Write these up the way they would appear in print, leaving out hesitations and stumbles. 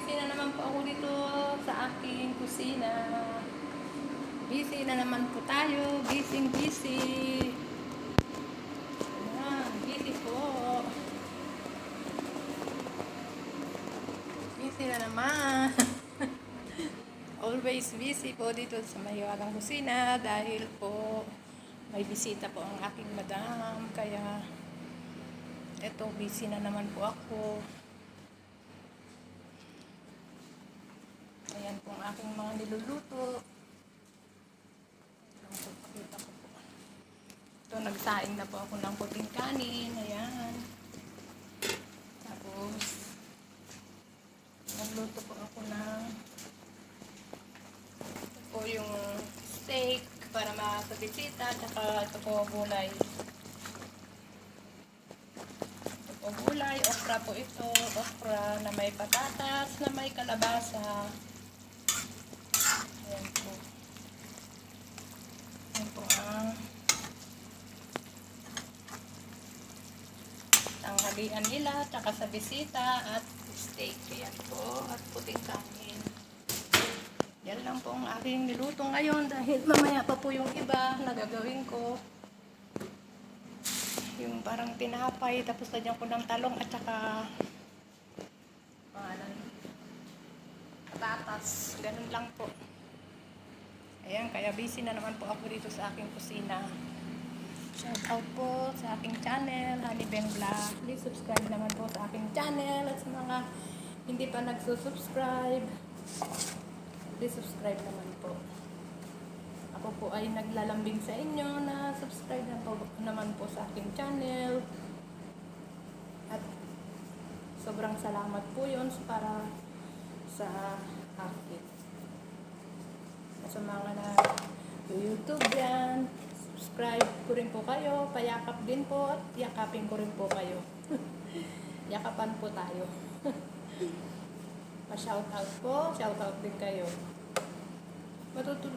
Busy na naman po ako dito sa aking kusina. Busy na naman po tayo. Busy. Ayan, busy po. Busy na naman. Always busy po dito sa mahiwagang kusina dahil po may bisita po ang aking madam. Kaya eto, busy na naman po ako. Ayan po ang aking mga niluluto. Pakita ko po. Ito, nagsaing na po ako ng puting kanin. Ayan. Tapos, nagluto po ako ng ito po yung steak para sa bisita. Tsaka ito po gulay. Ito po gulay. Okra po ito. Okra na may patatas, na may kalabasa. Ayan po. Ayan po ang tanghalian nila, tsaka sa bisita at steak. Ayan po. At puting kanin. Yan lang po ang aking niluto ngayon dahil mamaya pa po yung iba na gagawin ko. Yung parang tinapay, tapos lagyan ko ng talong at saka patatas. Ganun lang po. Ayan, kaya busy na naman po ako dito sa aking kusina. Shout out po sa aking channel, Honey Ben Vlog. Please subscribe naman po sa aking channel at sa mga hindi pa nagsusubscribe. Please subscribe naman po. Ako po ay naglalambing sa inyo na subscribe naman po sa aking channel. At sobrang salamat po yun para sa akin. At sa mga na YouTube yan, subscribe ko rin po kayo, payakap din po at yakapin ko rin po kayo. Yakapan po tayo. Pa-shoutout po, shoutout din kayo.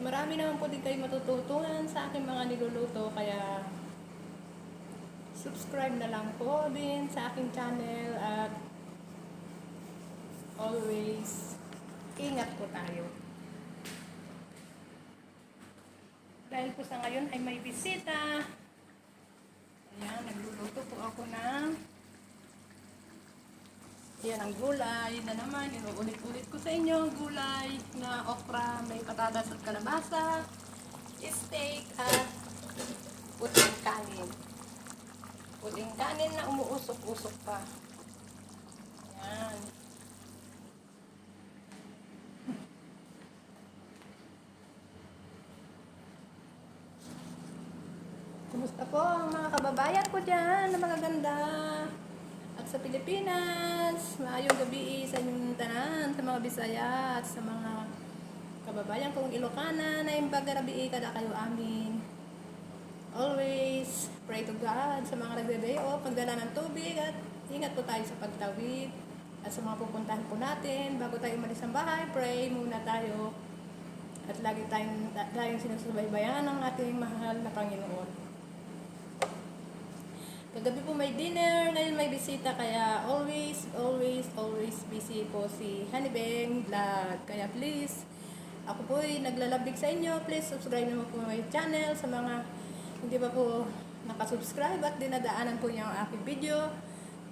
Marami naman po din kayo matututunan sa aking mga niluluto, kaya subscribe na lang po din sa aking channel at always ingat po tayo. Dahil po sa ngayon ay may bisita. Ayan, nagluluto po ako ng yan ang gulay na naman. Inuulit-ulit ko sa inyo ang gulay na okra, may patatas at kalabasa, steak at puting kanin. Puting kanin na umuusok-usok pa. Ayan. Kumusta po ang mga kababayan ko dyan na mga ganda? At sa Pilipinas, maayong gabi sa inyong tanan, sa mga Bisaya at sa mga kababayan kong Ilocana na imbaga gabi kada kayo amin. Always pray to God sa mga nagde-day off, pagdala ng tubig at ingat po tayo sa pagtawid. At sa mga pupuntahan po natin, bago tayo umalis ng bahay, pray muna tayo. At lagi tayong sinusubaybayan ng ating mahal na Panginoon. Kagabi po may dinner, ngayon may bisita, kaya always busy po si Honey Ben Vlog. Kaya please, ako po ay naglalabig sa inyo. Please subscribe naman po my channel sa mga hindi pa po nakasubscribe at dinadaanan po niyo ang aking video.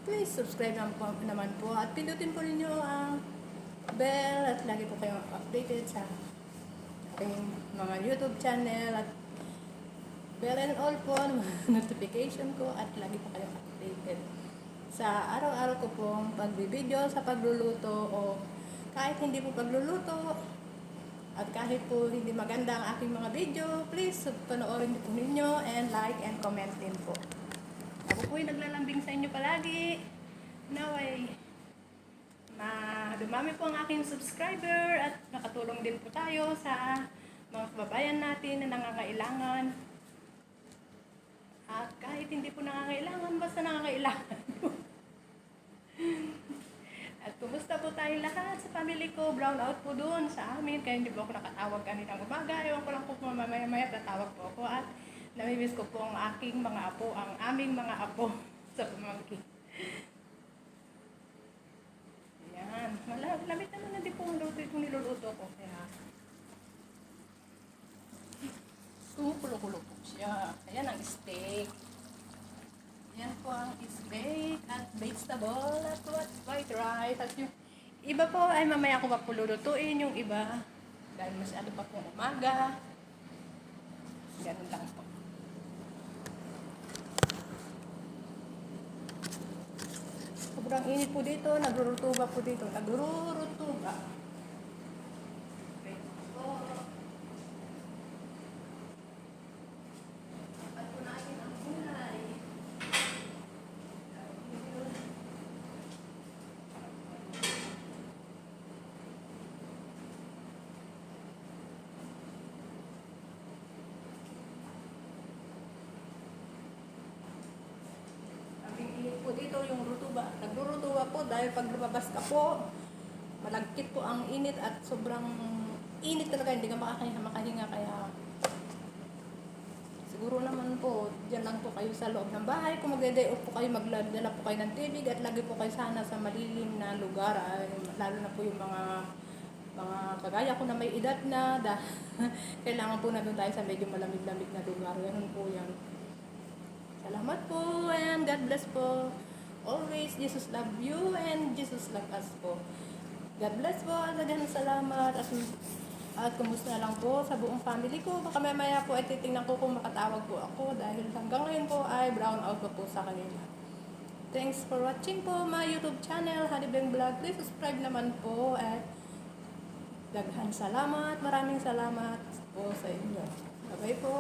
Please subscribe naman po at pindutin po ninyo ang bell at lagi po kayong updated sa aking mga YouTube channel at bell and all po, notification ko at lagi po kayong updated sa araw-araw ko pong pagbibideo sa pagluluto o kahit hindi po pagluluto at kahit po hindi maganda ang aking mga video, please panoorin po ninyo and like and comment din po. Ako po ay naglalambing sa inyo palagi. Naway dumami po ang aking subscriber at nakatulong din po tayo sa mga kababayan natin na nangangailangan. At kahit hindi po nangangailangan, basta nangangailangan. At kumusta po tayong lahat sa family ko? Brown out po doon sa amin. Kaya hindi po ako nakatawag kaninang umaga. Ewan ko lang po mamaya-maya tatawag po ako. At namimiss ko po ang aking mga apo, ang aming mga apo sa pamangkin. Ayan. Malamit naman Ayan ang steak. Yan po ang steak at vegetable at white rice. At yung iba po ay mamaya ko pa po lulutuin yung iba. Dahil masyado pa pong umaga. Ganun lang po. Sobrang init po dito. Nagrurutuba po dito. Nagrurutuba. At kunain ang gulay. Ang init po dito yung rutuba. Nagrurutuba po dahil pag lumabas ka po, malagkit po ang init at sobrang init talaga. Hindi ka makahinga kaya siguro naman po, dyan lang po kayo sa loob ng bahay. Kung mag-day off po kayo, magdala po kayo ng tubig at lagi po kayo sana sa malilim na lugar. Lalo na po yung mga kagaya ko na may edad na, kailangan po na doon tayo sa medyo malamig-lamig na lugar. Ganun po yan. Salamat po and God bless po. Always, Jesus love you and Jesus love us po. God bless po. Again, salamat. At kumusta lang po sa buong family ko. Baka mamaya po ay titingnan ko kung makatawag po ako dahil hanggang ngayon po ay brown out po sa kanila. Thanks for watching po my YouTube channel, Hanibeng Vlog. Please subscribe naman po at daghan salamat. Maraming salamat po sa inyo. Bye-bye po.